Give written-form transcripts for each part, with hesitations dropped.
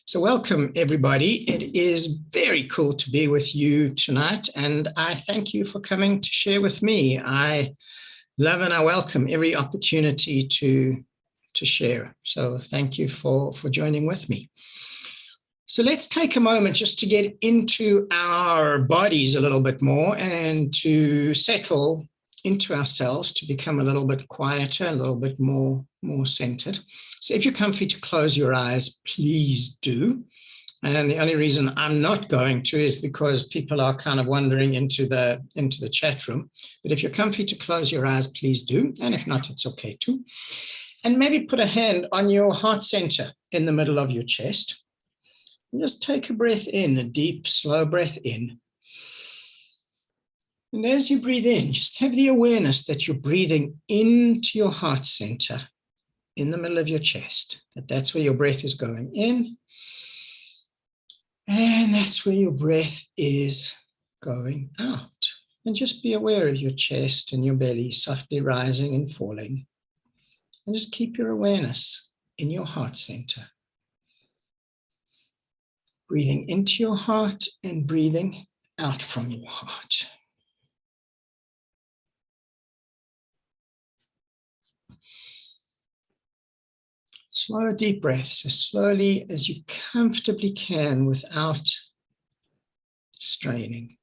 So welcome, everybody. It is very cool to be with you tonight, and I thank you for coming to share with me. I love and I welcome every opportunity to share. So thank you for joining with me. So let's take a moment just to get into our bodies a little bit more and to settle into ourselves, to become a little bit quieter, a little bit more centered. So if you're comfy to close your eyes, please do. And the only reason I'm not going to is because people are kind of wandering into the chat room. But if you're comfy to close your eyes, please do. And if not, it's okay too. And maybe put a hand on your heart center in the middle of your chest. And just take a breath in, a deep, slow breath in. And as you breathe in, just have the awareness that you're breathing into your heart center in the middle of your chest, that's where your breath is going in. And that's where your breath is going out. And just be aware of your chest and your belly softly rising and falling. And just keep your awareness in your heart center. Breathing into your heart and breathing out from your heart. Slow, deep breaths as slowly as you comfortably can without straining.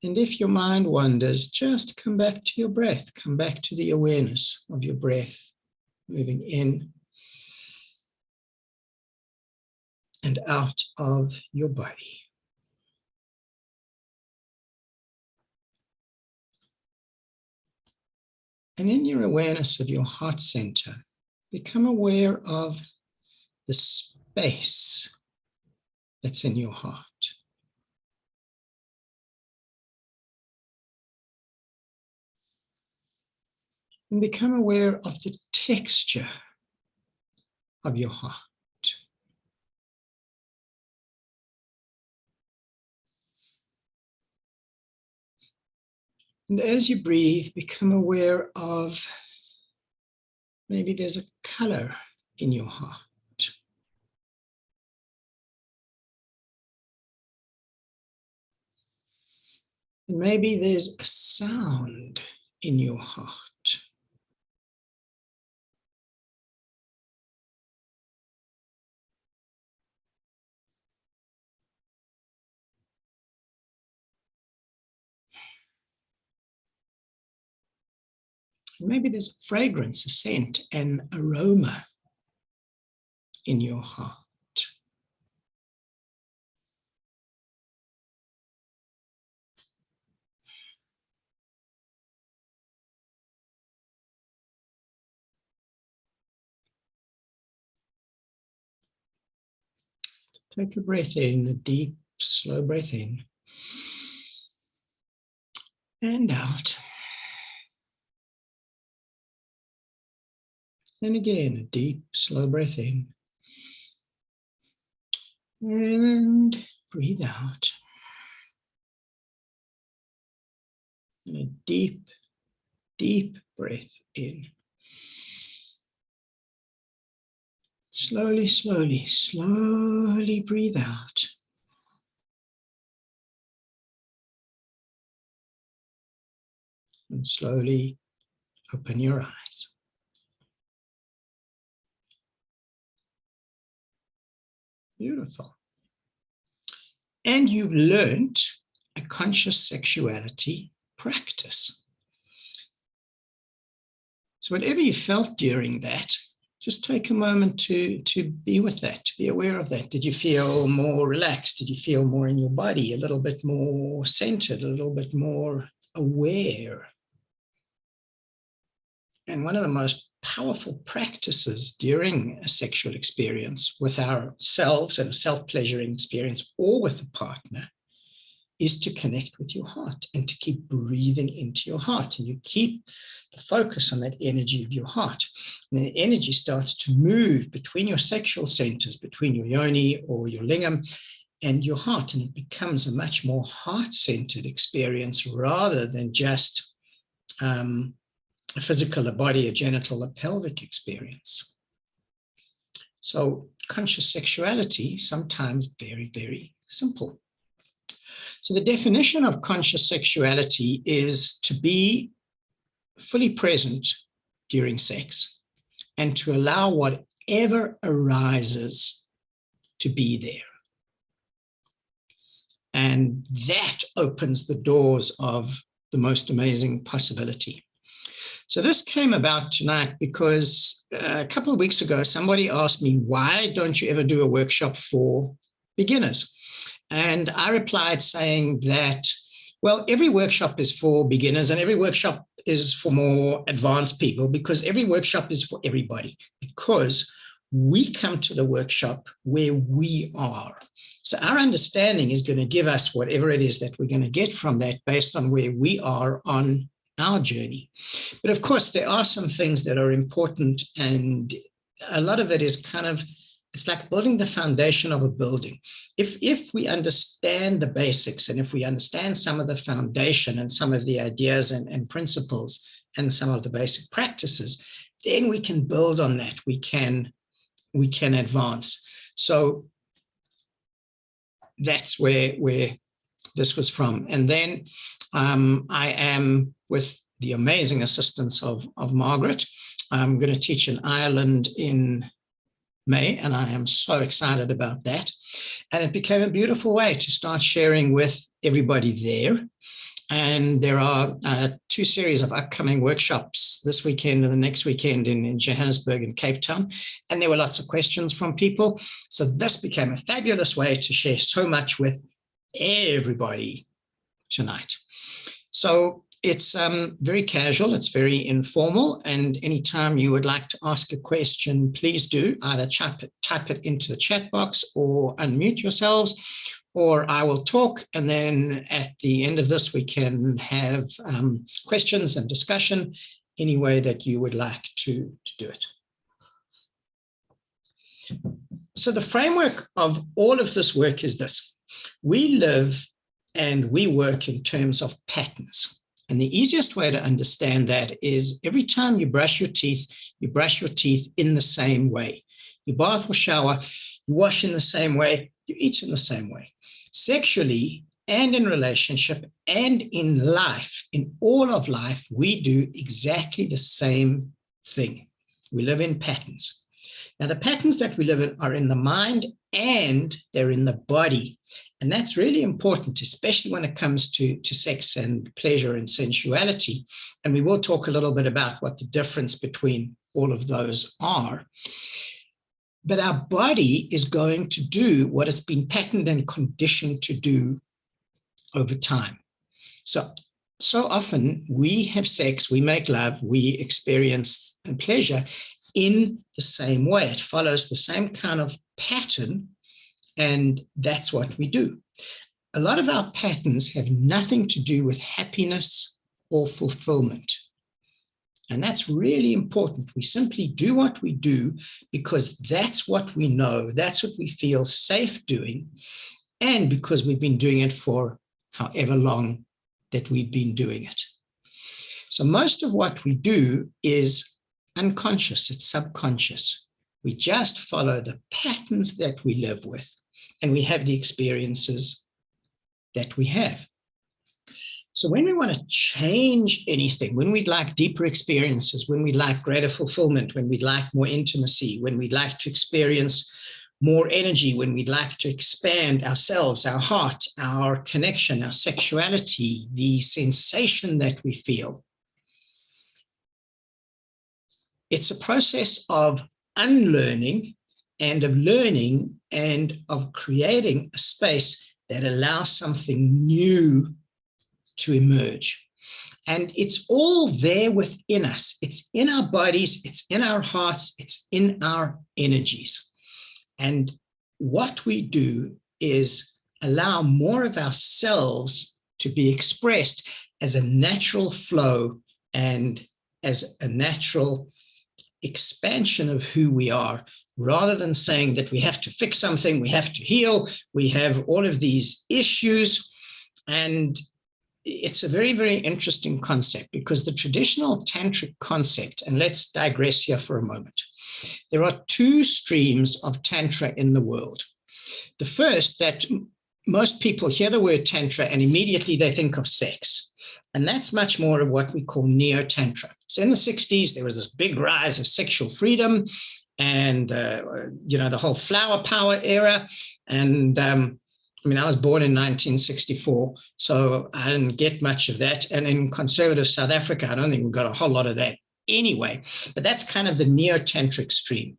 And if your mind wanders, just come back to your breath. Come back to the awareness of your breath moving in and out of your body. And in your awareness of your heart center, become aware of the space that's in your heart. And become aware of the texture of your heart. And as you breathe, become aware of maybe there's a color in your heart. And maybe there's a sound in your heart. Maybe there's a fragrance, a scent, an aroma in your heart. Take a breath in, a deep, slow breath in. And out. And again, a deep, slow breath in. And breathe out. And a deep, deep breath in. Slowly, slowly, slowly breathe out. And slowly open your eyes. Beautiful. And you've learned a conscious sexuality practice. So whatever you felt during that, just take a moment to be with that, to be aware of that. Did you feel more relaxed? Did you feel more in your body, a little bit more centered, a little bit more aware? And one of the most powerful practices during a sexual experience with ourselves and a self-pleasuring experience or with a partner is to connect with your heart and to keep breathing into your heart. And you keep the focus on that energy of your heart. And the energy starts to move between your sexual centers, between your yoni or your lingam and your heart. And it becomes a much more heart-centered experience rather than just a physical, a body, a genital, a pelvic experience. So conscious sexuality, sometimes very, very simple. So the definition of conscious sexuality is to be fully present during sex and to allow whatever arises to be there. And that opens the doors of the most amazing possibility. So this came about tonight because a couple of weeks ago, somebody asked me, why don't you ever do a workshop for beginners? And I replied saying that, well, every workshop is for beginners and every workshop is for more advanced people, because every workshop is for everybody, because we come to the workshop where we are. So our understanding is going to give us whatever it is that we're going to get from that based on where we are on our journey. But of course, there are some things that are important, and a lot of it is kind of, it's like building the foundation of a building. If we understand the basics, and if we understand some of the foundation and some of the ideas and principles and some of the basic practices, then we can build on that. We can advance. So that's where this was from. And then I am, with the amazing assistance of Margaret, I'm going to teach in Ireland in May, and I am so excited about that. And it became a beautiful way to start sharing with everybody there. And there are 2 series of upcoming workshops this weekend and the next weekend in Johannesburg and Cape Town. And there were lots of questions from people. So this became a fabulous way to share so much with everybody tonight. So it's very casual, it's very informal, and anytime you would like to ask a question, please do either type it into the chat box or unmute yourselves, or I will talk, and then at the end of this we can have questions and discussion any way that you would like to do it. So the framework of all of this work is this: we live and we work in terms of patterns. And the easiest way to understand that is every time you brush your teeth in the same way. You bath or shower, you wash in the same way, you eat in the same way. Sexually and in relationship and in life, in all of life, we do exactly the same thing. We live in patterns. Now, the patterns that we live in are in the mind and they're in the body. And that's really important, especially when it comes to sex and pleasure and sensuality. And we will talk a little bit about what the difference between all of those are. But our body is going to do what it's been patterned and conditioned to do over time. So often we have sex, we make love, we experience pleasure in the same way. It follows the same kind of pattern, and that's what we do. A lot of our patterns have nothing to do with happiness or fulfillment. And that's really important. We simply do what we do because that's what we know, that's what we feel safe doing, and because we've been doing it for however long that we've been doing it. So most of what we do is unconscious, it's subconscious. We just follow the patterns that we live with, and we have the experiences that we have. So when we want to change anything, when we'd like deeper experiences, when we'd like greater fulfillment, when we'd like more intimacy, when we'd like to experience more energy, when we'd like to expand ourselves, our heart, our connection, our sexuality, the sensation that we feel, it's a process of unlearning and of learning and of creating a space that allows something new to emerge. And it's all there within us. It's in our bodies, it's in our hearts, it's in our energies. And what we do is allow more of ourselves to be expressed as a natural flow and as a natural expansion of who we are, rather than saying that we have to fix something, we have to heal, we have all of these issues. And it's a very, very interesting concept, because the traditional tantric concept, and let's digress here for a moment. There are two streams of tantra in the world. The first, that most people hear the word tantra and immediately they think of sex. And that's much more of what we call neo-tantra. So in the 60s, there was this big rise of sexual freedom and, the whole flower power era. And I was born in 1964, so I didn't get much of that. And in conservative South Africa, I don't think we got a whole lot of that anyway. But that's kind of the neo-tantric stream.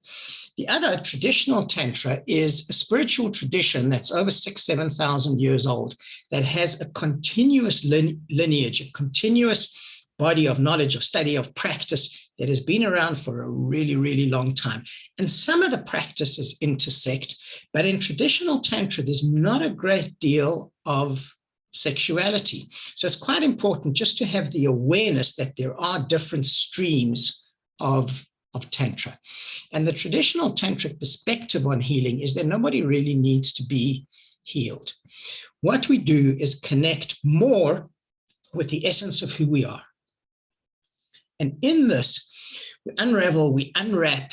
The other, traditional tantra, is a spiritual tradition that's over 7,000 years old, that has a continuous lineage, a continuous body of knowledge, of study, of practice that has been around for a really, really long time. And some of the practices intersect, but in traditional tantra, there's not a great deal of sexuality. So it's quite important just to have the awareness that there are different streams of tantra. And the traditional tantric perspective on healing is that nobody really needs to be healed. What we do is connect more with the essence of who we are. And in this, we unravel, we unwrap,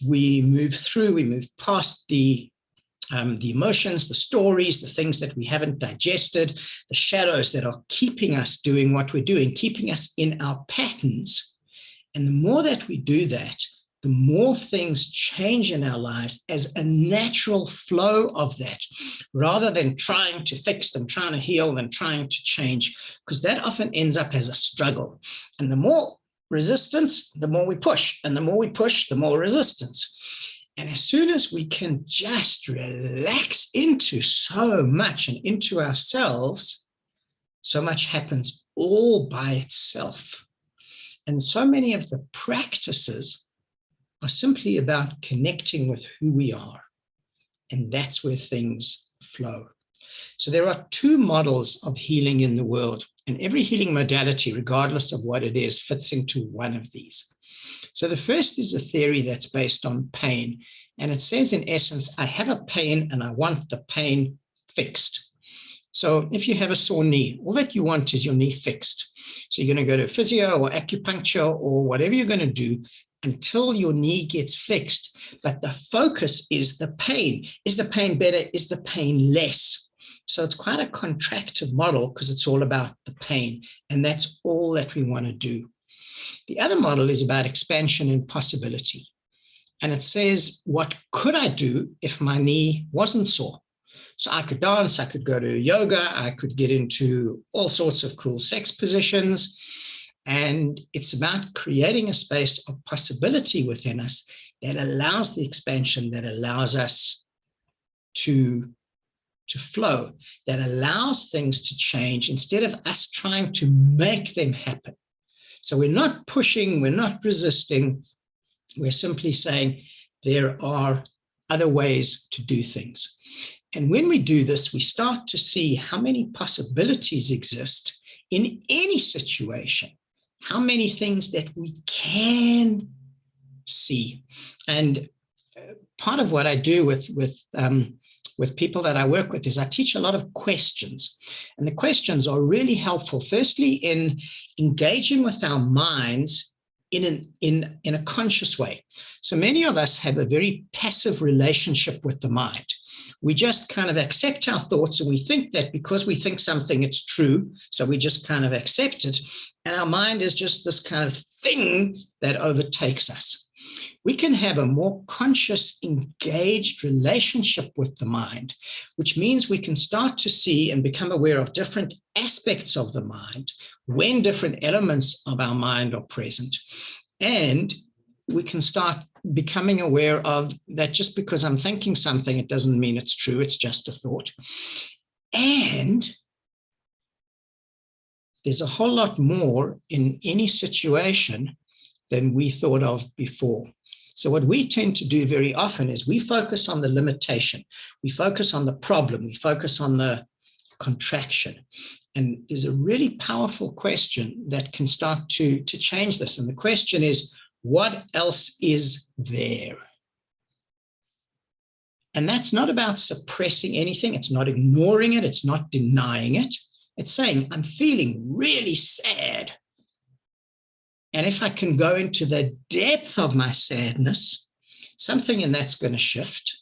we move through, we move past the emotions, the stories, the things that we haven't digested, the shadows that are keeping us doing what we're doing, keeping us in our patterns. And the more that we do that, the more things change in our lives as a natural flow of that, rather than trying to fix them, trying to heal them, trying to change, because that often ends up as a struggle. And the more resistance, the more we push, and the more we push, the more resistance. And as soon as we can just relax into so much and into ourselves, so much happens all by itself. And so many of the practices are simply about connecting with who we are. And that's where things flow. So there are two models of healing in the world, and every healing modality, regardless of what it is, fits into one of these. So the first is a theory that's based on pain. And it says, in essence, I have a pain and I want the pain fixed. So if you have a sore knee, all that you want is your knee fixed. So you're going to go to physio or acupuncture or whatever you're going to do until your knee gets fixed. But the focus is the pain. Is the pain better? Is the pain less? So it's quite a contractive model, because it's all about the pain. And that's all that we want to do. The other model is about expansion and possibility. And it says, what could I do if my knee wasn't sore? So I could dance, I could go to yoga, I could get into all sorts of cool sex positions. And it's about creating a space of possibility within us that allows the expansion, that allows us to flow, that allows things to change instead of us trying to make them happen. So we're not pushing, we're not resisting, we're simply saying there are other ways to do things. And when we do this, we start to see how many possibilities exist in any situation, how many things that we can see. And part of what I do with people that I work with is I teach a lot of questions. And the questions are really helpful, firstly, in engaging with our minds in a conscious way. So many of us have a very passive relationship with the mind. We just kind of accept our thoughts, and we think that because we think something, it's true. So we just kind of accept it. And our mind is just this kind of thing that overtakes us. We can have a more conscious, engaged relationship with the mind, which means we can start to see and become aware of different aspects of the mind when different elements of our mind are present. And we can start becoming aware of that just because I'm thinking something, it doesn't mean it's true. It's just a thought. And there's a whole lot more in any situation than we thought of before. So what we tend to do very often is we focus on the limitation. We focus on the problem. We focus on the contraction. And there's a really powerful question that can start to change this. And the question is, what else is there? And that's not about suppressing anything. It's not ignoring it. It's not denying it. It's saying, I'm feeling really sad. And if I can go into the depth of my sadness, something in that's going to shift.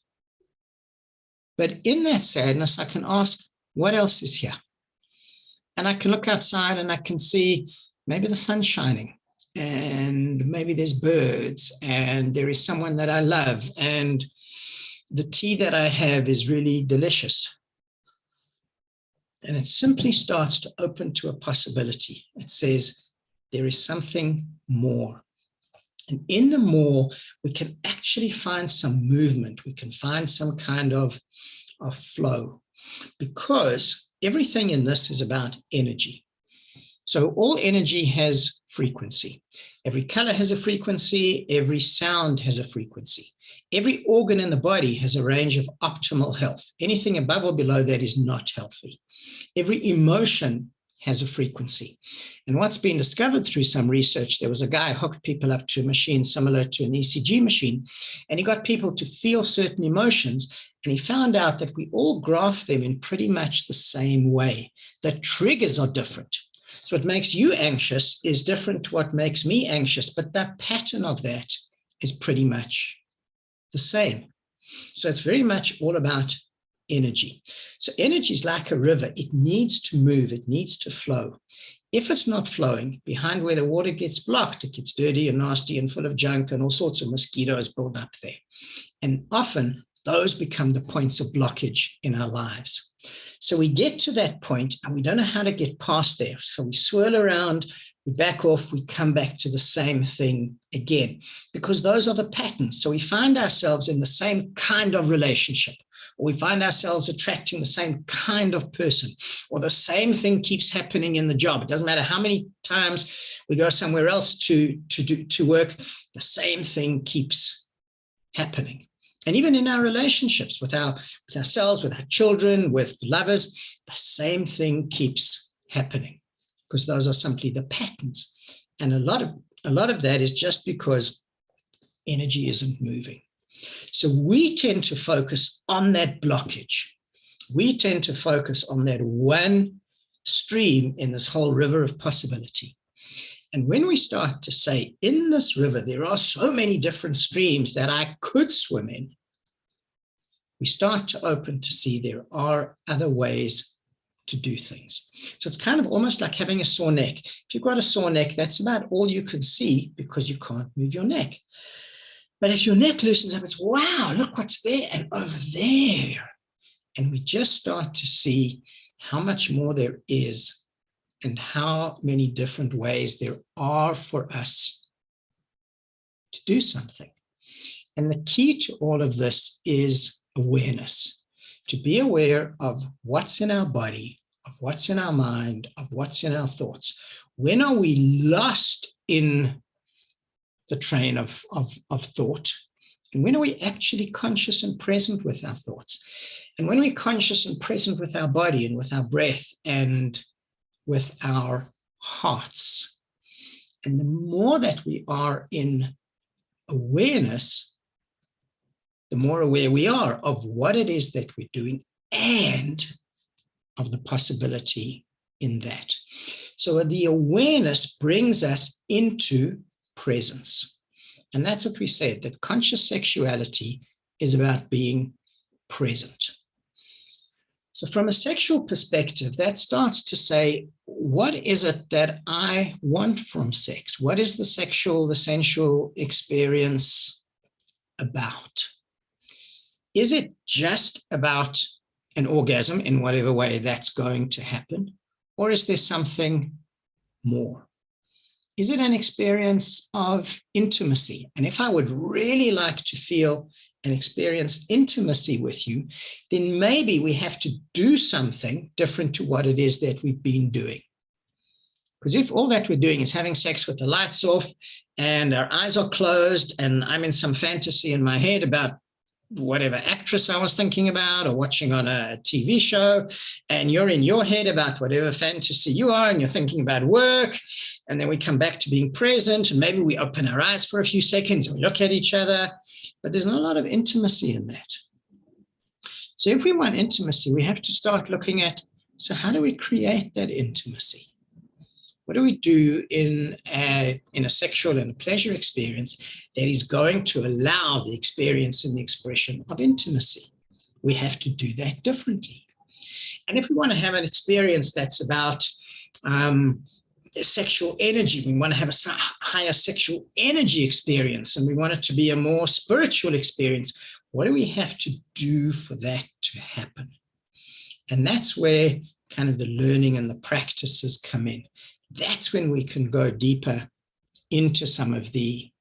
But in that sadness, I can ask, what else is here? And I can look outside and I can see maybe the sun's shining, and maybe there's birds, and there is someone that I love, and the tea that I have is really delicious. And it simply starts to open to a possibility. It says, there is something more. And in the more, we can actually find some movement. We can find some kind of flow, because everything in this is about energy. So all energy has frequency. Every color has a frequency. Every sound has a frequency. Every organ in the body has a range of optimal health. Anything above or below that is not healthy. Every emotion has a frequency. And what's been discovered through some research, there was a guy who hooked people up to a machine similar to an ECG machine, and he got people to feel certain emotions, and he found out that we all graph them in pretty much the same way. The triggers are different. So what makes you anxious is different to what makes me anxious, but the pattern of that is pretty much the same. So it's very much all about energy. So energy is like a river. It needs to move. It needs to flow. If it's not flowing, behind where the water gets blocked, it gets dirty and nasty and full of junk, and all sorts of mosquitoes build up there. And often those become the points of blockage in our lives. So we get to that point and we don't know how to get past there. So we swirl around, we back off, we come back to the same thing again, because those are the patterns. So we find ourselves in the same kind of relationship, or we find ourselves attracting the same kind of person, or the same thing keeps happening in the job. It doesn't matter how many times we go somewhere else to work, the same thing keeps happening. And even in our relationships with ourselves, with our children, with lovers, the same thing keeps happening, because those are simply the patterns. And a lot of that is just because energy isn't moving. So we tend to focus on that blockage. We tend to focus on that one stream in this whole river of possibility. And when we start to say, in this river, there are so many different streams that I could swim in, we start to open to see there are other ways to do things. So it's kind of almost like having a sore neck. If you've got a sore neck, that's about all you can see because you can't move your neck. But if your neck loosens up, it's, wow, look what's there and over there. And we just start to see how much more there is and how many different ways there are for us to do something. And the key to all of this is awareness, to be aware of what's in our body, of what's in our mind, of what's in our thoughts. When are we lost in the train of thought? And when are we actually conscious and present with our thoughts? And when we're conscious and present with our body and with our breath and with our hearts. And the more that we are in awareness, the more aware we are of what it is that we're doing and of the possibility in that. So the awareness brings us into presence. And that's what we said, that conscious sexuality is about being present. So from a sexual perspective, that starts to say, what is it that I want from sex? What is the sensual experience about? Is it just about an orgasm in whatever way that's going to happen? Or is there something more? Is it an experience of intimacy? And if I would really like to feel and experience intimacy with you, then maybe we have to do something different to what it is that we've been doing. Because if all that we're doing is having sex with the lights off and our eyes are closed and I'm in some fantasy in my head about whatever actress I was thinking about or watching on a TV show, and you're in your head about whatever fantasy you are and you're thinking about work, and then we come back to being present and maybe we open our eyes for a few seconds and we look at each other, but there's not a lot of intimacy in that. So if we want intimacy, we have to start looking at So how do we create that intimacy? What do we do in a sexual and a pleasure experience that is going to allow the experience and the expression of intimacy? We have to do that differently. And if we want to have an experience that's about sexual energy, we want to have a higher sexual energy experience, and we want it to be a more spiritual experience, what do we have to do for that to happen? And that's where kind of the learning and the practices come in. That's when we can go deeper into some of the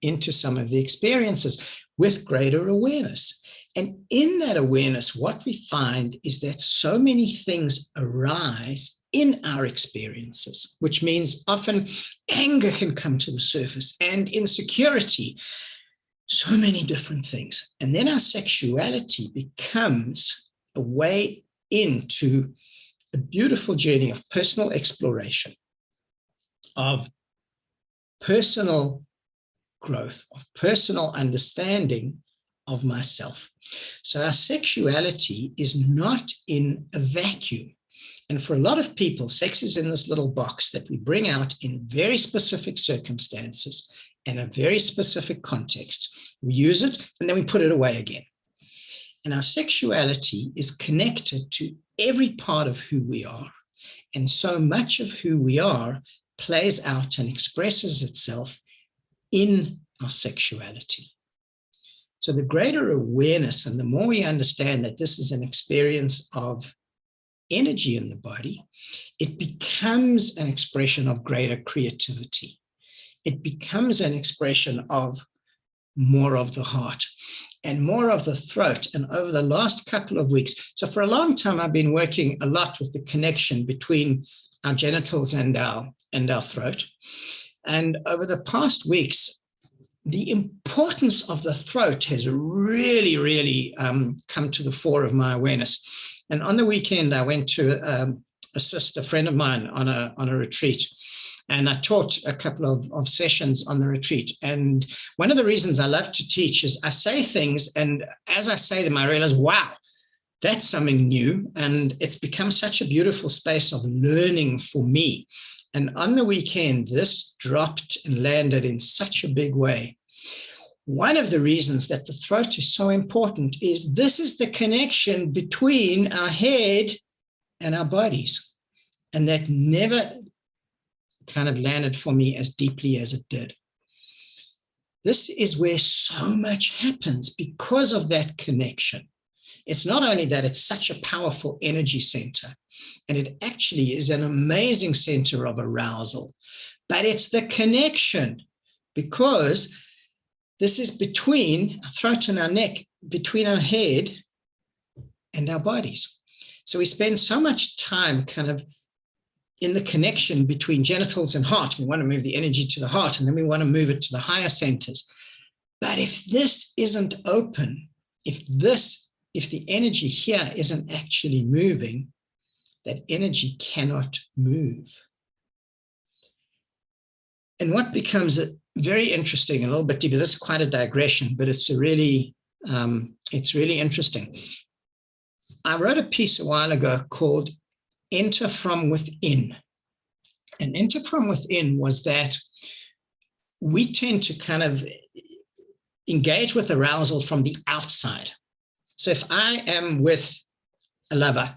experiences with greater awareness. And in that awareness, what we find is that so many things arise in our experiences, which means often anger can come to the surface and insecurity, so many different things. And then our sexuality becomes a way into a beautiful journey of personal exploration, of personal growth, of personal understanding of myself. So our sexuality is not in a vacuum. And for a lot of people, sex is in this little box that we bring out in very specific circumstances and a very specific context. We use it and then we put it away again. And our sexuality is connected to every part of who we are. And so much of who we are plays out and expresses itself in our sexuality. So the greater awareness and the more we understand that this is an experience of energy in the body, it becomes an expression of greater creativity. It becomes an expression of more of the heart and more of the throat. And over the last couple of weeks, so for a long time, I've been working a lot with the connection between our genitals and our throat. And over the past weeks, the importance of the throat has really, really come to the fore of my awareness. And on the weekend, I went to assist a friend of mine on a retreat. And I taught a couple of sessions on the retreat. And one of the reasons I love to teach is I say things, and as I say them, I realize, wow, that's something new. And it's become such a beautiful space of learning for me. And on the weekend, this dropped and landed in such a big way. One of the reasons that the throat is so important is this is the connection between our head and our bodies. And that never kind of landed for me as deeply as it did. This is where so much happens because of that connection. It's not only that it's such a powerful energy center, and it actually is an amazing center of arousal, but it's the connection, because this is between our throat and our neck, between our head and our bodies. So we spend so much time kind of in the connection between genitals and heart. We want to move the energy to the heart, and then we want to move it to the higher centers. But if this isn't open, if the energy here isn't actually moving, that energy cannot move. And what becomes very interesting, a little bit deeper, this is quite a digression, but it's really interesting. I wrote a piece a while ago called Enter from Within. And enter from within was that we tend to kind of engage with arousal from the outside. So if I am with a lover,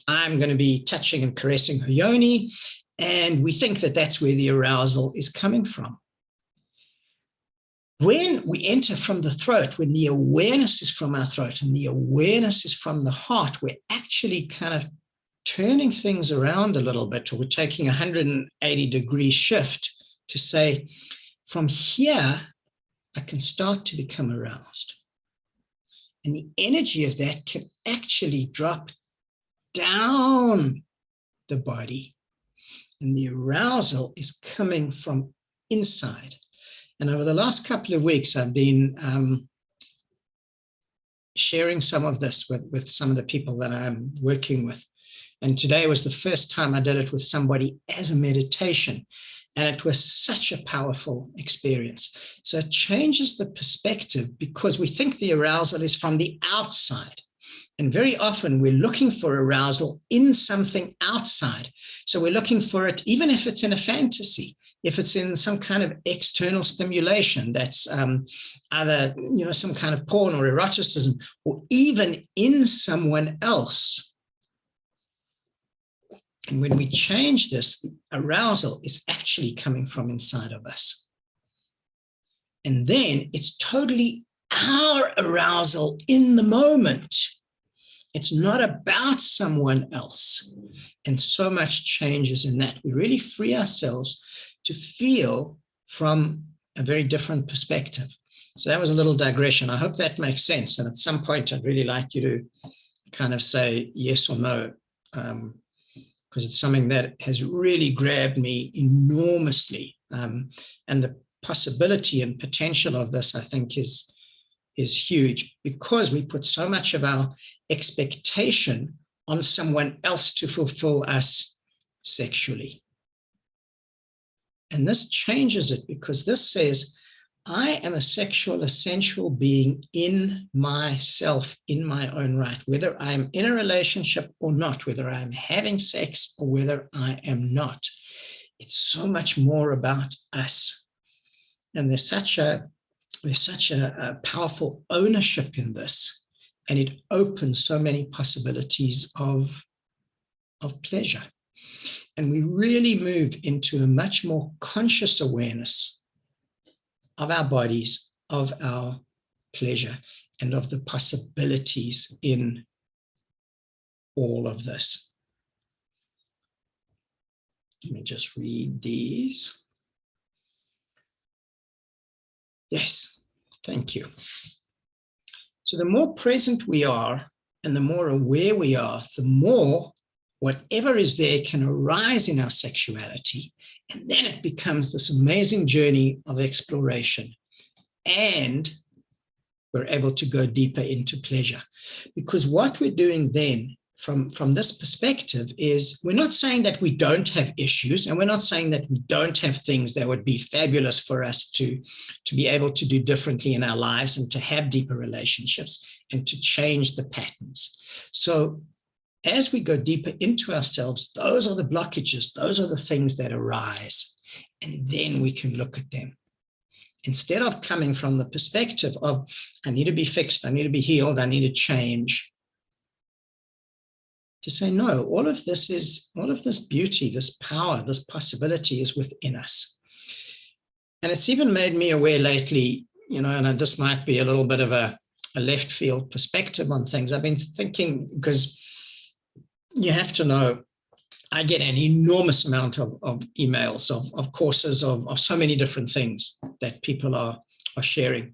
I'm going to be touching and caressing her yoni, and we think that that's where the arousal is coming from. When we enter from the throat, when the awareness is from our throat and the awareness is from the heart, we're actually kind of turning things around a little bit, or we're taking a 180-degree shift to say, from here, I can start to become aroused. And the energy of that can actually drop down the body. And the arousal is coming from inside. And over the last couple of weeks, I've been sharing some of this with some of the people that I'm working with. And today was the first time I did it with somebody as a meditation. And it was such a powerful experience. So it changes the perspective, because we think the arousal is from the outside. And very often we're looking for arousal in something outside. So we're looking for it, even if it's in a fantasy, if it's in some kind of external stimulation, that's either, some kind of porn or eroticism, or even in someone else. And when we change this, the arousal is actually coming from inside of us. And then it's totally our arousal in the moment. It's not about someone else. And so much changes in that. We really free ourselves to feel from a very different perspective. So that was a little digression. I hope that makes sense. And at some point, I'd really like you to kind of say yes or no, because it's something that has really grabbed me enormously. And the possibility and potential of this, I think, is huge, because we put so much of our expectation on someone else to fulfill us sexually. And this changes it, because this says, I am a sexual, a sensual being in myself, in my own right, whether I'm in a relationship or not, whether I'm having sex or whether I am not. It's so much more about us. And there's such a powerful ownership in this, and it opens so many possibilities of pleasure. And we really move into a much more conscious awareness of our bodies, of our pleasure, and of the possibilities in all of this. Let me just read these. Yes, thank you. So the more present we are and the more aware we are, the more whatever is there can arise in our sexuality. And then it becomes this amazing journey of exploration. And we're able to go deeper into pleasure. Because what we're doing then, from this perspective, is we're not saying that we don't have issues, and we're not saying that we don't have things that would be fabulous for us to be able to do differently in our lives and to have deeper relationships and to change the patterns. So as we go deeper into ourselves, those are the blockages, those are the things that arise, and then we can look at them. Instead of coming from the perspective of, I need to be fixed, I need to be healed, I need to change, to say, no, all of this beauty, this power, this possibility is within us. And it's even made me aware lately, and this might be a little bit of a left field perspective on things. I've been thinking, because you have to know, I get an enormous amount of emails, of courses, of so many different things that people are sharing. And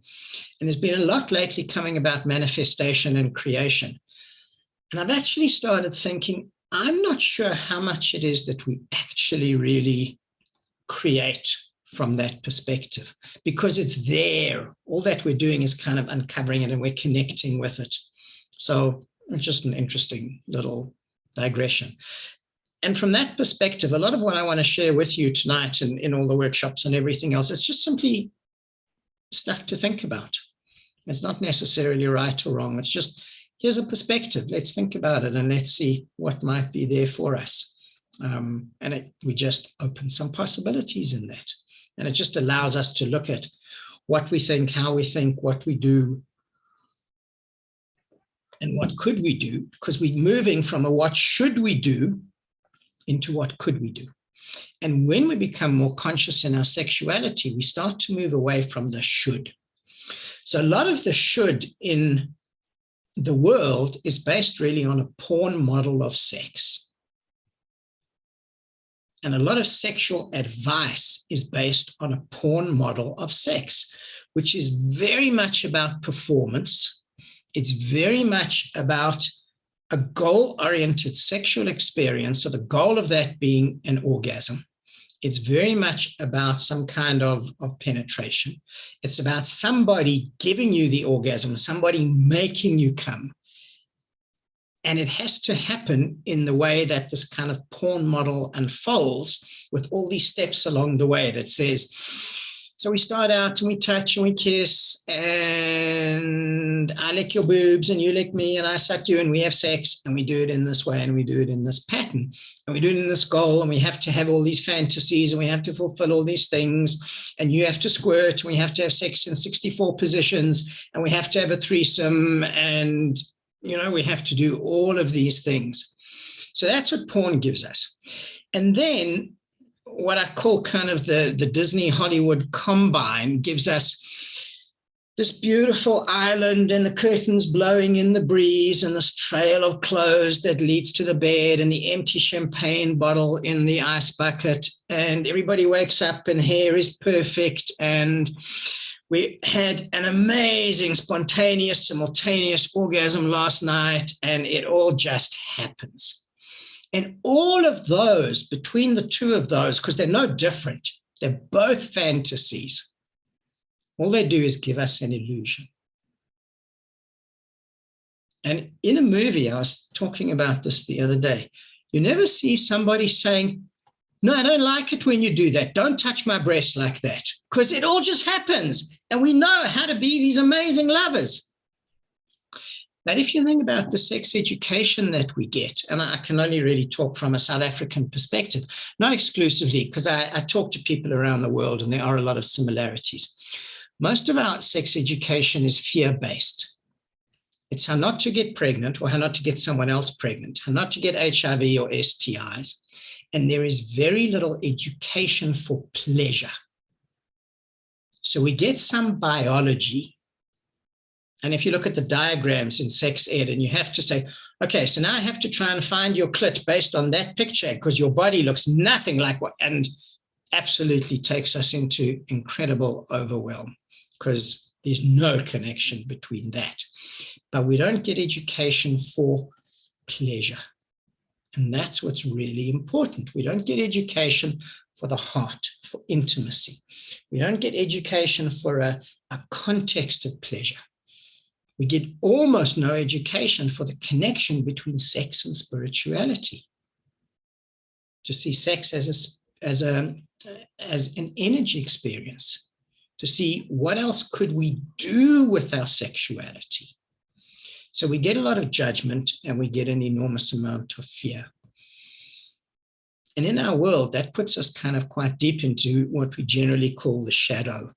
there's been a lot lately coming about manifestation and creation. And I've actually started thinking, I'm not sure how much it is that we actually really create from that perspective, because it's there. All that we're doing is kind of uncovering it, and we're connecting with it. So it's just an interesting little digression. And from that perspective, a lot of what I want to share with you tonight and in all the workshops and everything else, it's just simply stuff to think about. It's not necessarily right or wrong. It's just, here's a perspective. Let's think about it and let's see what might be there for us. We just open some possibilities in that. And it just allows us to look at what we think, how we think, what we do, and what could we do, because we're moving from a what should we do into what could we do. And when we become more conscious in our sexuality, we start to move away from the should. So a lot of the should in the world is based really on a porn model of sex. And a lot of sexual advice is based on a porn model of sex, which is very much about performance. It's very much about a goal-oriented sexual experience, so the goal of that being an orgasm. It's very much about some kind of penetration. It's about somebody giving you the orgasm, somebody making you come. And it has to happen in the way that this kind of porn model unfolds, with all these steps along the way that says, So we start out and we touch and we kiss, and I lick your boobs and you lick me and I suck you, and we have sex, and we do it in this way and we do it in this pattern and we do it in this goal, and we have to have all these fantasies and we have to fulfill all these things, and you have to squirt and we have to have sex in 64 positions and we have to have a threesome, and we have to do all of these things. So that's what porn gives us. And then what I call kind of the Disney Hollywood combine gives us this beautiful island and the curtains blowing in the breeze and this trail of clothes that leads to the bed and the empty champagne bottle in the ice bucket, and everybody wakes up and hair is perfect, and we had an amazing spontaneous simultaneous orgasm last night, and it all just happens. And all of those, between the two of those, because they're no different, they're both fantasies, all they do is give us an illusion. And in a movie, I was talking about this the other day, you never see somebody saying, no, I don't like it when you do that. Don't touch my breast like that, because it all just happens. And we know how to be these amazing lovers. But if you think about the sex education that we get, and I can only really talk from a South African perspective, not exclusively, because I talk to people around the world and there are a lot of similarities. Most of our sex education is fear-based. It's how not to get pregnant or how not to get someone else pregnant, how not to get HIV or STIs. And there is very little education for pleasure. So we get some biology. And if you look at the diagrams in sex ed, and you have to say, okay, so now I have to try and find your clit based on that picture because your body looks nothing like what, and absolutely takes us into incredible overwhelm because there's no connection between that. But we don't get education for pleasure. And that's what's really important. We don't get education for the heart, for intimacy. We don't get education for a context of pleasure. We get almost no education for the connection between sex and spirituality. To see sex as an energy experience, to see what else could we do with our sexuality. So we get a lot of judgment and we get an enormous amount of fear. And in our world, that puts us kind of quite deep into what we generally call the shadow,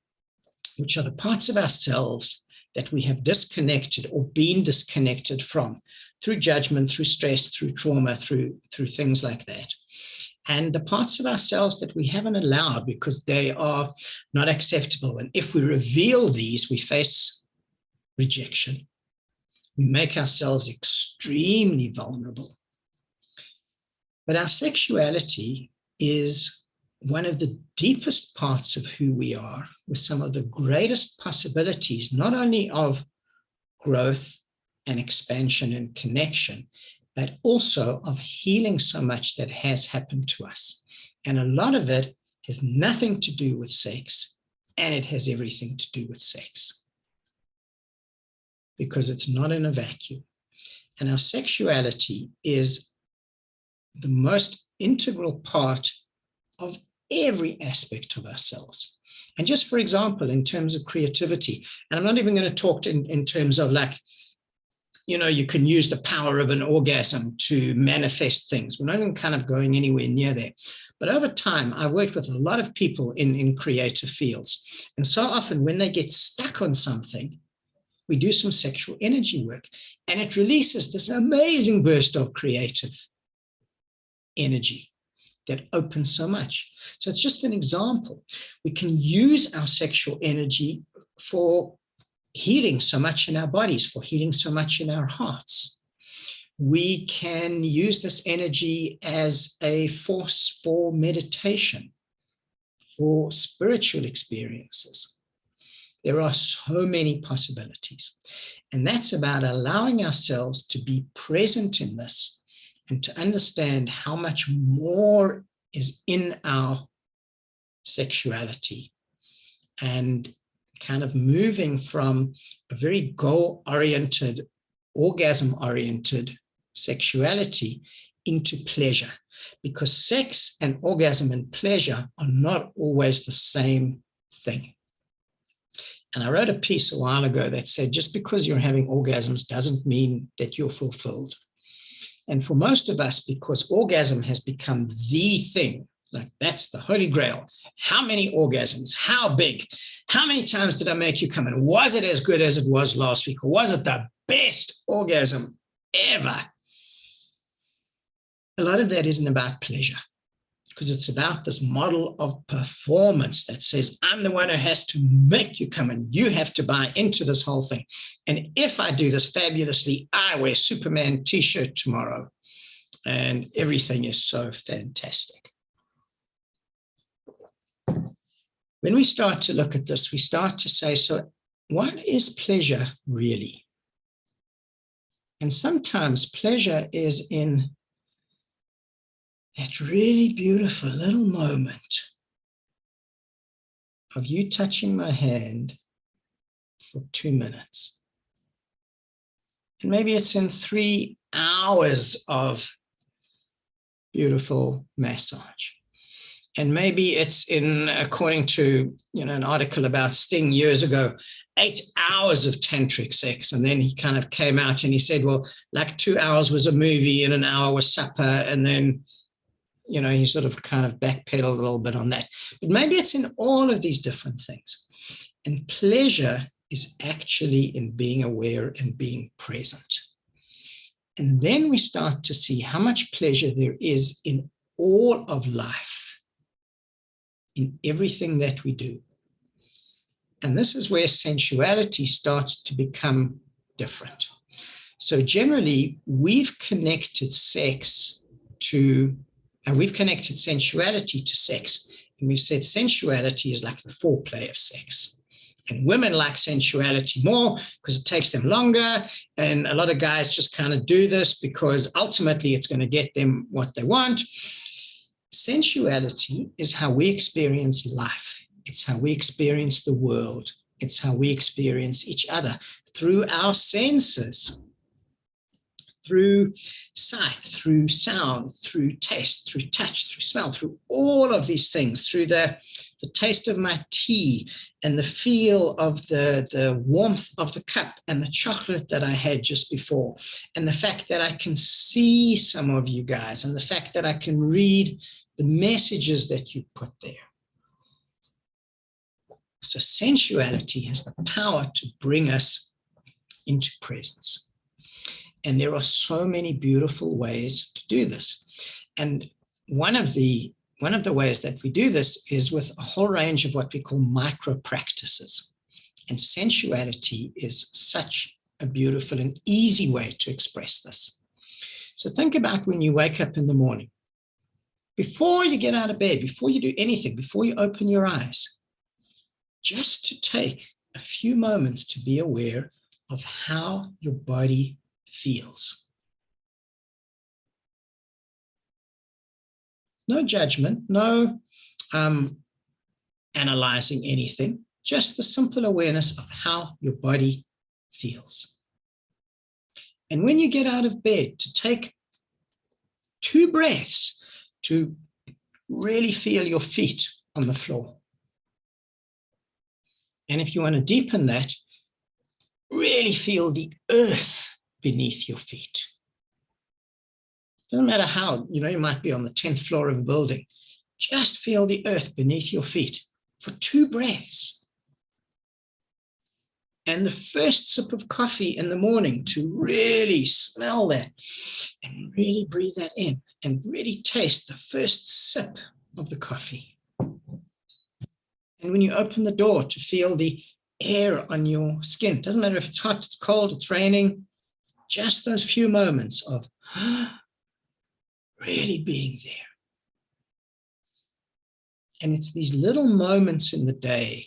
which are the parts of ourselves that we have disconnected or been disconnected from through judgment, through stress, through trauma, through things like that. And the parts of ourselves that we haven't allowed because they are not acceptable. And if we reveal these, we face rejection. We make ourselves extremely vulnerable. But our sexuality is one of the deepest parts of who we are, with some of the greatest possibilities, not only of growth and expansion and connection, but also of healing so much that has happened to us. And a lot of it has nothing to do with sex, and it has everything to do with sex, because it's not in a vacuum. And our sexuality is the most integral part of every aspect of ourselves. And just for example, in terms of creativity, and I'm not even going to talk in terms of like, you can use the power of an orgasm to manifest things. We're not even kind of going anywhere near there. But over time, I worked with a lot of people in creative fields. And so often when they get stuck on something, we do some sexual energy work, and it releases this amazing burst of creative energy that opens so much. So it's just an example. We can use our sexual energy for healing so much in our bodies, for healing so much in our hearts. We can use this energy as a force for meditation, for spiritual experiences. There are so many possibilities. And that's about allowing ourselves to be present in this and to understand how much more is in our sexuality, and kind of moving from a very goal-oriented, orgasm-oriented sexuality into pleasure, because sex and orgasm and pleasure are not always the same thing. And I wrote a piece a while ago that said, just because you're having orgasms doesn't mean that you're fulfilled. And for most of us, because orgasm has become the thing, like that's the holy grail. How many orgasms? How big? How many times did I make you come? And was it as good as it was last week? Or was it the best orgasm ever? A lot of that isn't about pleasure, because it's about this model of performance that says, I'm the one who has to make you come and you have to buy into this whole thing. And if I do this fabulously, I wear Superman t-shirt tomorrow and everything is so fantastic. When we start to look at this, we start to say, so what is pleasure really? And sometimes pleasure is in that really beautiful little moment of you touching my hand for 2 minutes. And maybe it's in 3 hours of beautiful massage. And maybe it's in, according to an article about Sting years ago, 8 hours of tantric sex. And then he kind of came out and he said, well, like 2 hours was a movie and an hour was supper. And then, he sort of kind of backpedaled a little bit on that. But maybe it's in all of these different things. And pleasure is actually in being aware and being present. And then we start to see how much pleasure there is in all of life, in everything that we do. And this is where sensuality starts to become different. So generally, we've connected sensuality to sex. And we've said sensuality is like the foreplay of sex. And women like sensuality more because it takes them longer. And a lot of guys just kind of do this because ultimately it's going to get them what they want. Sensuality is how we experience life. It's how we experience the world. It's how we experience each other through our senses, through sight, through sound, through taste, through touch, through smell, through all of these things, through the taste of my tea and the feel of the warmth of the cup and the chocolate that I had just before, and the fact that I can see some of you guys, and the fact that I can read the messages that you put there. So sensuality has the power to bring us into presence. And there are so many beautiful ways to do this. And one of the ways that we do this is with a whole range of what we call micro practices. And sensuality is such a beautiful and easy way to express this. So think about when you wake up in the morning. Before you get out of bed, before you do anything, before you open your eyes, just to take a few moments to be aware of how your body feels. No judgment, no analyzing anything, just the simple awareness of how your body feels. And when you get out of bed, to take 2 breaths to really feel your feet on the floor. And if you want to deepen that, really feel the earth beneath your feet. Doesn't matter how, you might be on the 10th floor of a building. Just feel the earth beneath your feet for 2 breaths. And the first sip of coffee in the morning, to really smell that and really breathe that in and really taste the first sip of the coffee. And when you open the door, to feel the air on your skin. It doesn't matter if it's hot, it's cold, it's raining. Just those few moments of really being there. And it's these little moments in the day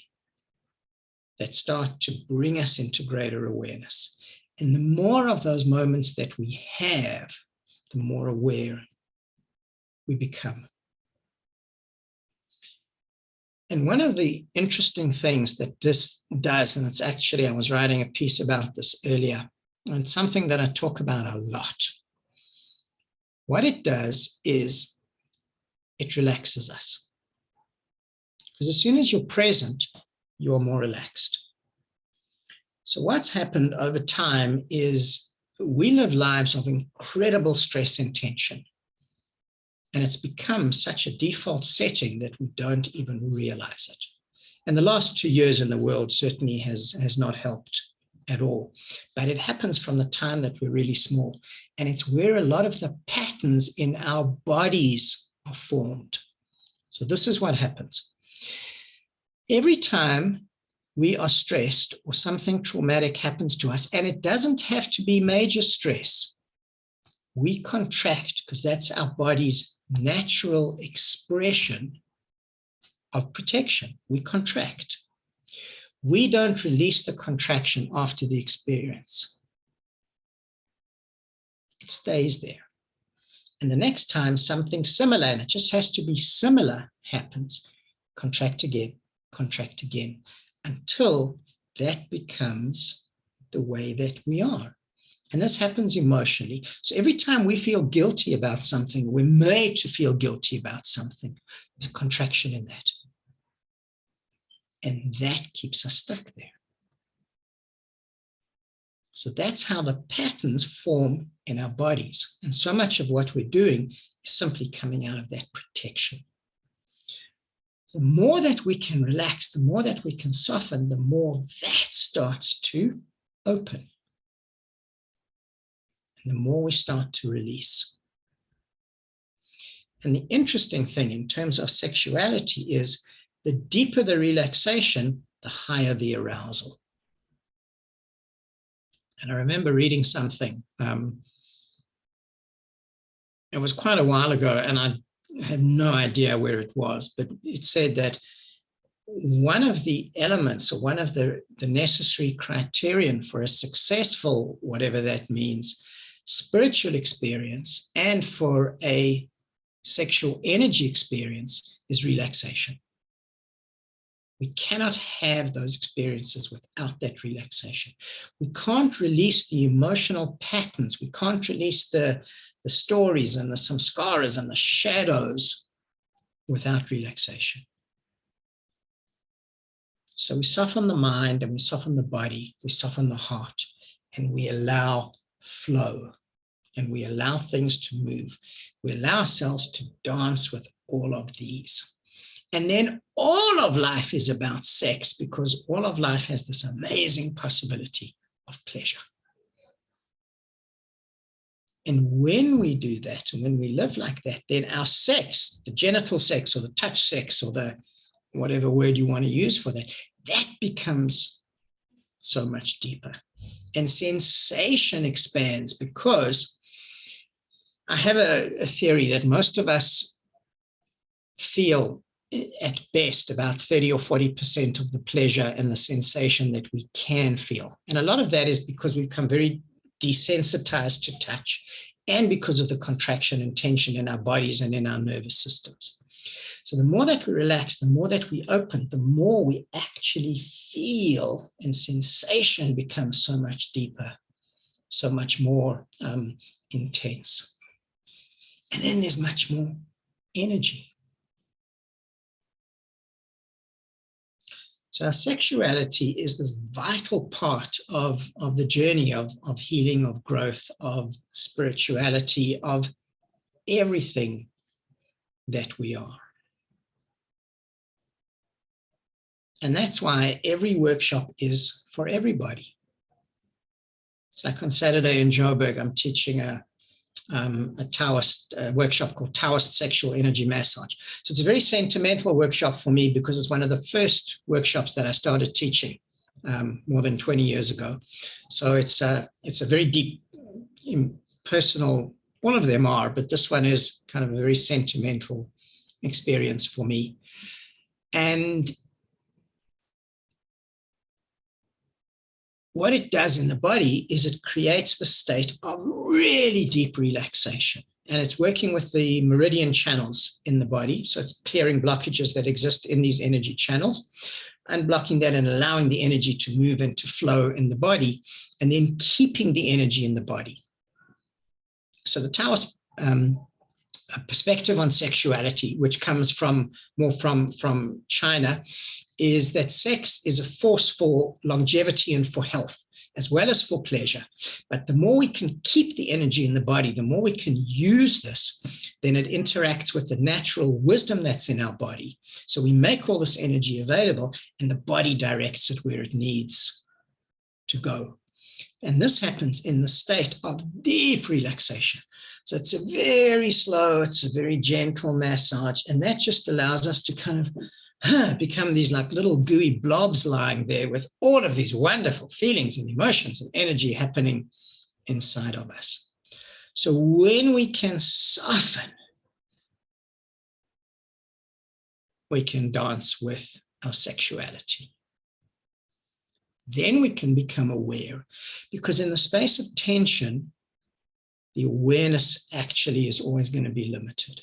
that start to bring us into greater awareness. And the more of those moments that we have, the more aware we become. And one of the interesting things that this does, and it's actually, I was writing a piece about this earlier, and it's something that I talk about a lot. What it does is it relaxes us. Because as soon as you're present, you're more relaxed. So what's happened over time is we live lives of incredible stress and tension. And it's become such a default setting that we don't even realize it. And the last 2 years in the world certainly has not helped at all. But it happens from the time that we're really small. And it's where a lot of the patterns in our bodies are formed. So this is what happens. Every time we are stressed or something traumatic happens to us, and it doesn't have to be major stress, we contract because that's our body's natural expression of protection. We contract. We don't release the contraction after the experience. It stays there. And the next time something similar, and it just has to be similar, happens, contract again, until that becomes the way that we are. And this happens emotionally. So every time we feel guilty about something, we're made to feel guilty about something, there's a contraction in that. And that keeps us stuck there. So that's how the patterns form in our bodies. And so much of what we're doing is simply coming out of that protection. The more that we can relax, the more that we can soften, the more that starts to open. And the more we start to release. And the interesting thing in terms of sexuality is the deeper the relaxation, the higher the arousal. And I remember reading something, it was quite a while ago, and I had no idea where it was, but it said that one of the elements or one of the necessary criterion for a successful, whatever that means, spiritual experience and for a sexual energy experience is relaxation. We cannot have those experiences without that relaxation. We can't release the emotional patterns. We can't release the stories and the samskaras and the shadows without relaxation. So we soften the mind and we soften the body, we soften the heart, and we allow flow and we allow things to move. We allow ourselves to dance with all of these. And then all of life is about sex because all of life has this amazing possibility of pleasure. And when we do that, and when we live like that, then our sex, the genital sex or the touch sex or the whatever word you want to use for that, that becomes so much deeper. And sensation expands because I have a theory that most of us feel at best about 30 or 40% of the pleasure and the sensation that we can feel. And a lot of that is because we become very desensitized to touch and because of the contraction and tension in our bodies and in our nervous systems. So the more that we relax, the more that we open, the more we actually feel, and sensation becomes so much deeper, so much more intense. And then there's much more energy. So our sexuality is this vital part of the journey of healing, of growth, of spirituality, of everything that we are. And that's why every workshop is for everybody. It's like on Saturday in Joburg, I'm teaching a Taoist workshop called Taoist Sexual Energy Massage. So it's a very sentimental workshop for me because it's one of the first workshops that I started teaching more than 20 years ago. So it's a very deep, personal, all of them are, but this one is kind of a very sentimental experience for me. And what it does in the body is it creates the state of really deep relaxation. And it's working with the meridian channels in the body. So it's clearing blockages that exist in these energy channels, unblocking that and allowing the energy to move and to flow in the body, and then keeping the energy in the body. So the Taoist perspective on sexuality, which comes more from China, is that sex is a force for longevity and for health, as well as for pleasure. But the more we can keep the energy in the body, the more we can use this, then it interacts with the natural wisdom that's in our body. So we make all this energy available, and the body directs it where it needs to go. And this happens in the state of deep relaxation. So it's a very slow, it's a very gentle massage, and that just allows us to kind of become these like little gooey blobs lying there with all of these wonderful feelings and emotions and energy happening inside of us. So when we can soften, we can dance with our sexuality. Then we can become aware, because in the space of tension, the awareness actually is always going to be limited.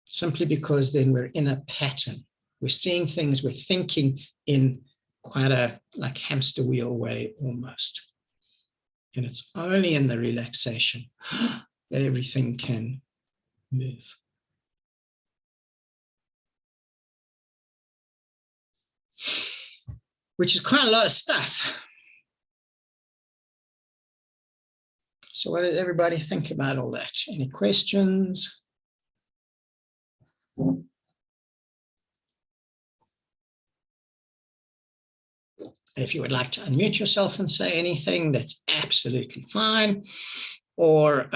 Simply because then we're in a pattern. We're seeing things, we're thinking in quite a like hamster wheel way almost. And it's only in the relaxation that everything can move. Which is quite a lot of stuff. So what did everybody think about all that? Any questions? If you would like to unmute yourself and say anything, that's absolutely fine. Or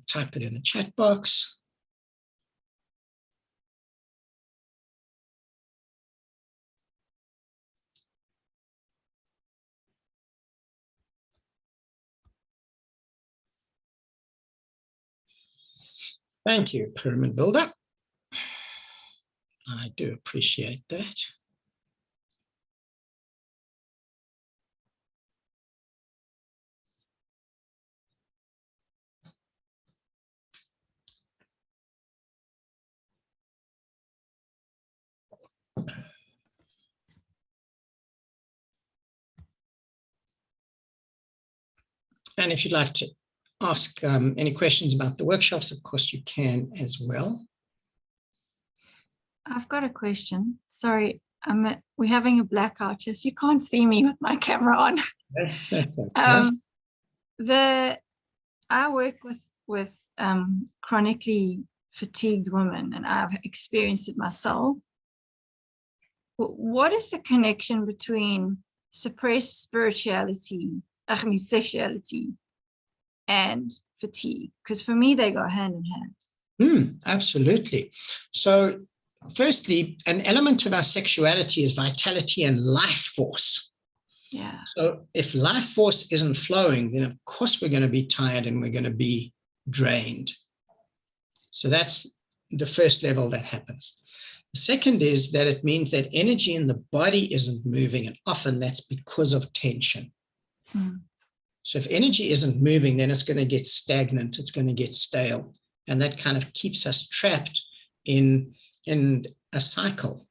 type it in the chat box. Thank you, Pyramid Builder. I do appreciate that. And if you'd like to ask any questions about the workshops, of course you can as well. I've got a question. Sorry, we're having a blackout. Just you can't see me with my camera on. That's okay. I work with chronically fatigued women, and I've experienced it myself. What is the connection between suppressed sexuality and fatigue? Because for me, they go hand in hand. Absolutely. So firstly, an element of our sexuality is vitality and life force. Yeah. So if life force isn't flowing, then of course we're going to be tired and we're going to be drained. So that's the first level that happens. The second is that it means that energy in the body isn't moving, and often that's because of tension. So if energy isn't moving, then it's going to get stagnant, it's going to get stale, and that kind of keeps us trapped in a cycle.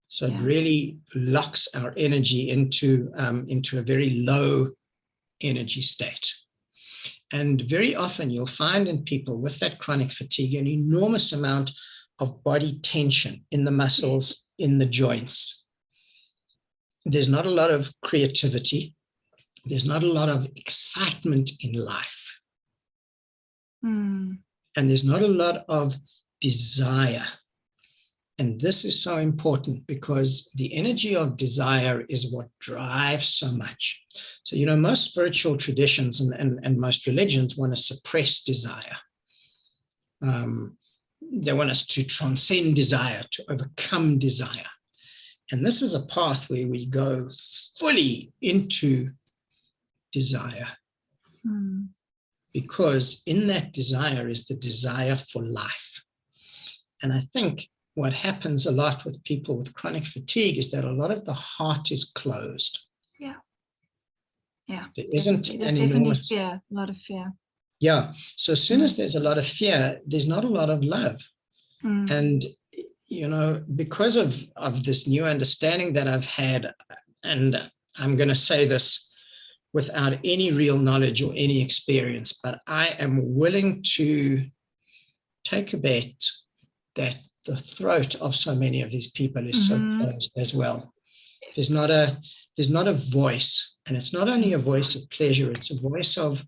So it really locks our energy into a very low energy state. And very often you'll find in people with that chronic fatigue an enormous amount of body tension in the muscles, in the joints. There's not a lot of creativity. There's not a lot of excitement in life. And there's not a lot of desire. And this is so important because the energy of desire is what drives so much. So, most spiritual traditions and most religions want to suppress desire. They want us to transcend desire, to overcome desire. And this is a path where we go fully into desire. Because in that desire is the desire for life. And I think what happens a lot with people with chronic fatigue is that a lot of the heart is closed. Yeah. There isn't there's an definitely enormous fear, a lot of fear. Yeah. So as soon as there's a lot of fear, there's not a lot of love. And, because of this new understanding that I've had, and I'm going to say this without any real knowledge or any experience, but I am willing to take a bet that the throat of so many of these people is so closed as well. There's not a voice, and it's not only a voice of pleasure, it's a voice of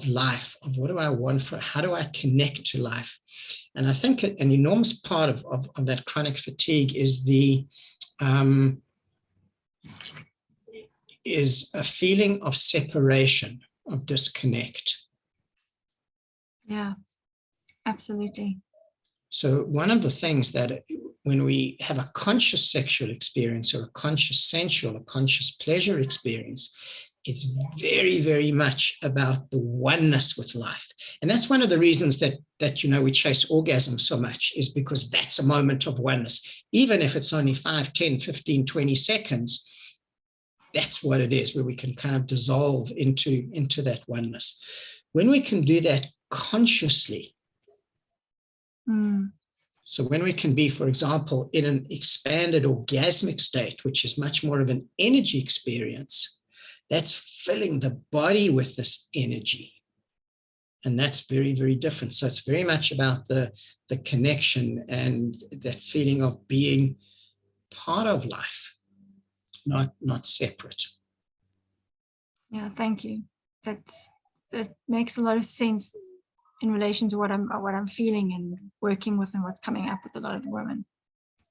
life, of what do I want for, how do I connect to life? And I think an enormous part of that chronic fatigue is is a feeling of separation, of disconnect. Yeah, absolutely. So one of the things that when we have a conscious sexual experience or a conscious sensual, a conscious pleasure experience, it's very, very much about the oneness with life. And that's one of the reasons that we chase orgasm so much, is because that's a moment of oneness. Even if it's only 5, 10, 15, 20 seconds, that's what it is, where we can kind of dissolve into that oneness. When we can do that consciously, so when we can be, for example, in an expanded orgasmic state, which is much more of an energy experience, that's filling the body with this energy. And that's very, very different. So it's very much about the connection and that feeling of being part of life, not separate. Yeah, thank you. That makes a lot of sense in relation to what I'm feeling and working with, and what's coming up with a lot of women.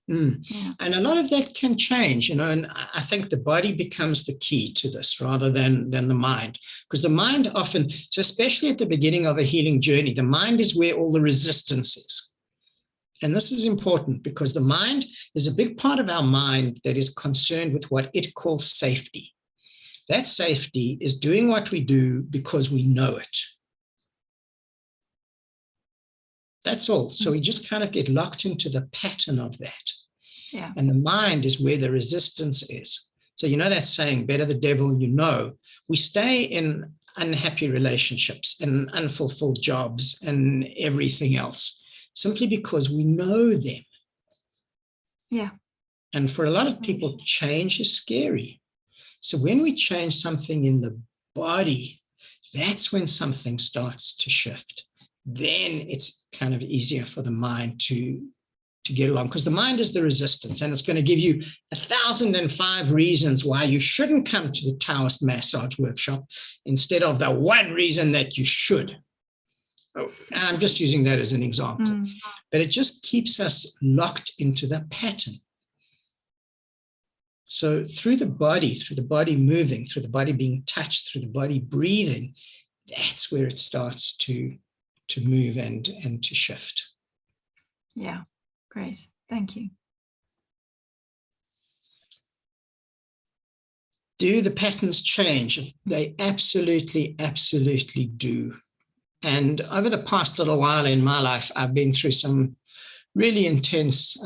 Yeah. And a lot of that can change, and I think the body becomes the key to this rather than the mind, because the mind often, so especially at the beginning of a healing journey, the mind is where all the resistance is. And this is important because the mind, there's a big part of our mind that is concerned with what it calls safety. That safety is doing what we do because we know it. That's all. So we just kind of get locked into the pattern of that. Yeah. And the mind is where the resistance is. So that saying, better the devil you know. We stay in unhappy relationships and unfulfilled jobs and everything else simply because we know them. Yeah. And for a lot of people, change is scary. So when we change something in the body, that's when something starts to shift. Then it's kind of easier for the mind to get along, because the mind is the resistance, and it's going to give you 1,005 reasons why you shouldn't come to the Taoist massage workshop instead of the one reason that you should. I'm just using that as an example, but it just keeps us locked into the pattern. So through the body moving, through the body being touched, through the body breathing, that's where it starts to move and to shift. Yeah, great. Thank you. Do the patterns change? They absolutely, absolutely do. And over the past little while in my life, I've been through some really intense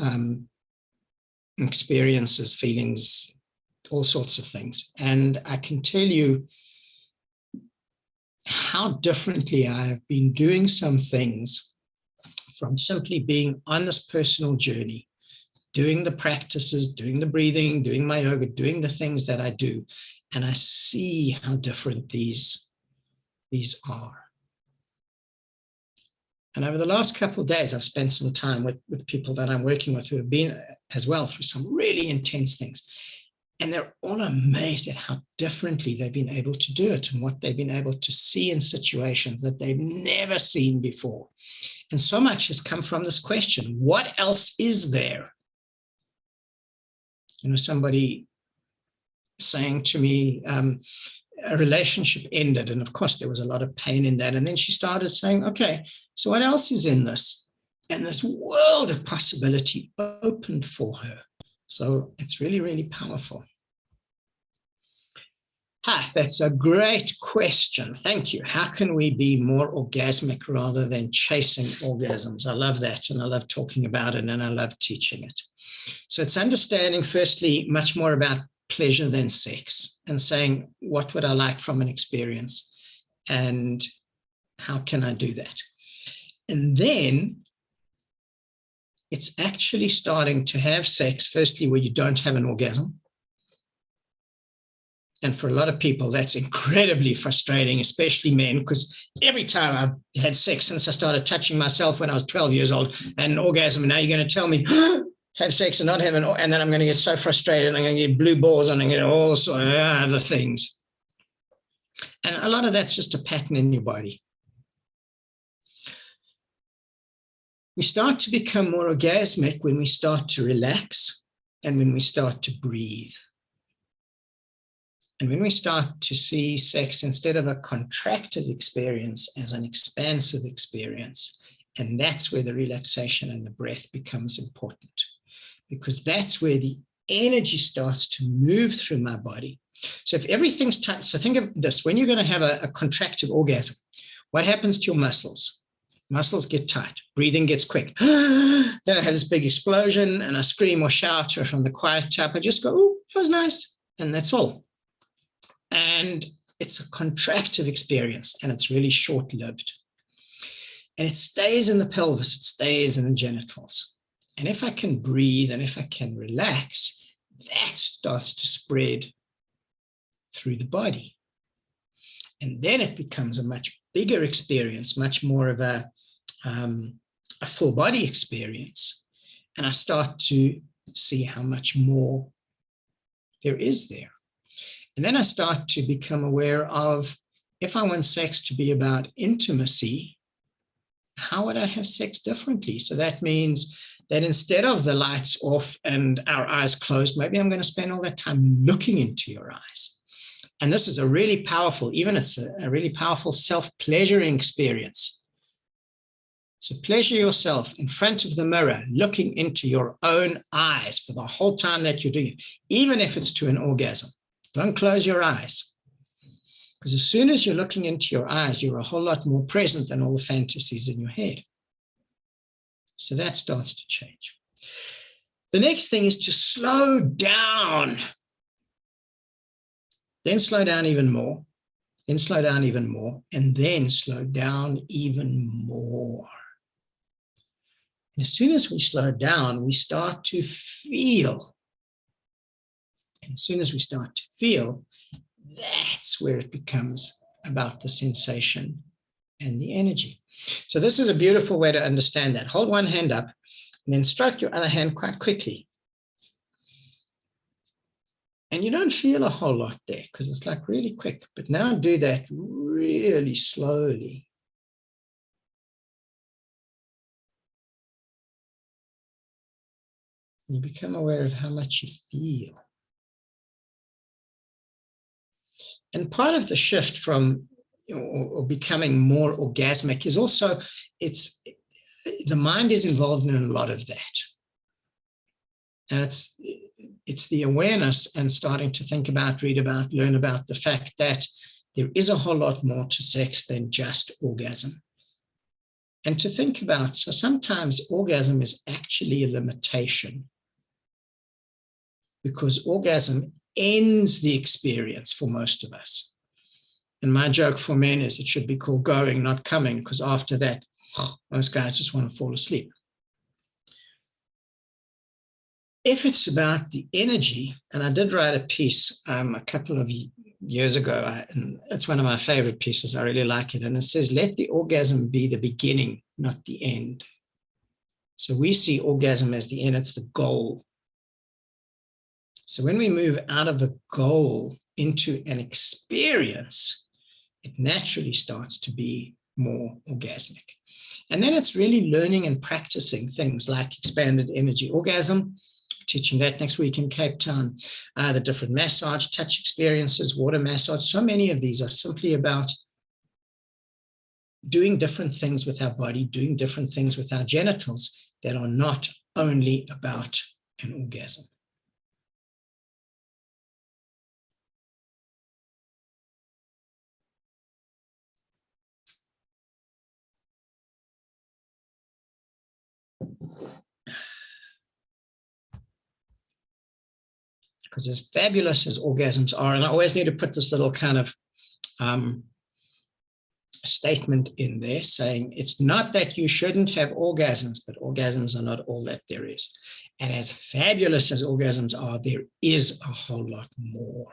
experiences, feelings, all sorts of things. And I can tell you how differently I have been doing some things from simply being on this personal journey, doing the practices, doing the breathing, doing my yoga, doing the things that I do. And I see how different these are. And over the last couple of days, I've spent some time with people that I'm working with who have been as well through some really intense things. And they're all amazed at how differently they've been able to do it and what they've been able to see in situations that they've never seen before. And so much has come from this question, what else is there? Somebody saying to me, a relationship ended. And of course, there was a lot of pain in that. And then she started saying, okay, so what else is in this? And this world of possibility opened for her. So it's really, really powerful. That's a great question. Thank you. How can we be more orgasmic rather than chasing orgasms? I love that. And I love talking about it, and I love teaching it. So it's understanding, firstly, much more about pleasure than sex, and saying, what would I like from an experience? And how can I do that? And then it's actually starting to have sex, firstly, where you don't have an orgasm. And for a lot of people, that's incredibly frustrating, especially men, because every time I've had sex since I started touching myself when I was 12 years old, and an orgasm, and now you're going to tell me, have sex and not have an, and then I'm going to get so frustrated, and I'm going to get blue balls, and I'm going to get all sorts of other things. And a lot of that's just a pattern in your body. We start to become more orgasmic when we start to relax and when we start to breathe. And when we start to see sex instead of a contracted experience as an expansive experience, and that's where the relaxation and the breath becomes important, because that's where the energy starts to move through my body. So if everything's tight, so think of this, when you're going to have a contractive orgasm, what happens to your muscles? Muscles get tight, breathing gets quick. Then I have this big explosion and I scream or shout, or from the quiet type, I just go, oh, that was nice. And that's all. And it's a contractive experience, and it's really short-lived. And it stays in the pelvis, it stays in the genitals. And if I can breathe and if I can relax, that starts to spread through the body. And then it becomes a much bigger experience, much more of a full body experience. And I start to see how much more there is there. And then I start to become aware of, if I want sex to be about intimacy, how would I have sex differently? So that means that instead of the lights off and our eyes closed, maybe I'm going to spend all that time looking into your eyes. And this is a really powerful, even it's a really powerful self-pleasuring experience. So pleasure yourself in front of the mirror, looking into your own eyes for the whole time that you're doing it, even if it's to an orgasm. Don't close your eyes. Because as soon as you're looking into your eyes, you're a whole lot more present than all the fantasies in your head. So that starts to change. The next thing is to slow down. Then slow down even more. Then slow down even more. And then slow down even more. And as soon as we slow down, we start to feel. And as soon as we start to feel, that's where it becomes about the sensation and the energy. So this is a beautiful way to understand that. Hold one hand up and then stroke your other hand quite quickly. And you don't feel a whole lot there because it's like really quick. But now do that really slowly. You become aware of how much you feel. And part of the shift from or becoming more orgasmic is also, the mind is involved in a lot of that. And it's the awareness and starting to think about, read about, learn about the fact that there is a whole lot more to sex than just orgasm. And to think about, so sometimes orgasm is actually a limitation, because orgasm ends the experience for most of us. And my joke for men is it should be called going, not coming, because after that, most guys just want to fall asleep. If it's about the energy, and I did write a piece a couple of years ago, and it's one of my favorite pieces, I really like it, and it says, let the orgasm be the beginning, not the end. So we see orgasm as the end, it's the goal. So when we move out of a goal into an experience, it naturally starts to be more orgasmic. And then it's really learning and practicing things like expanded energy orgasm, teaching that next week in Cape Town, the different massage, touch experiences, water massage. So many of these are simply about doing different things with our body, doing different things with our genitals that are not only about an orgasm. Because as fabulous as orgasms are, and I always need to put this little kind of statement in there saying, it's not that you shouldn't have orgasms, but orgasms are not all that there is. And as fabulous as orgasms are, there is a whole lot more.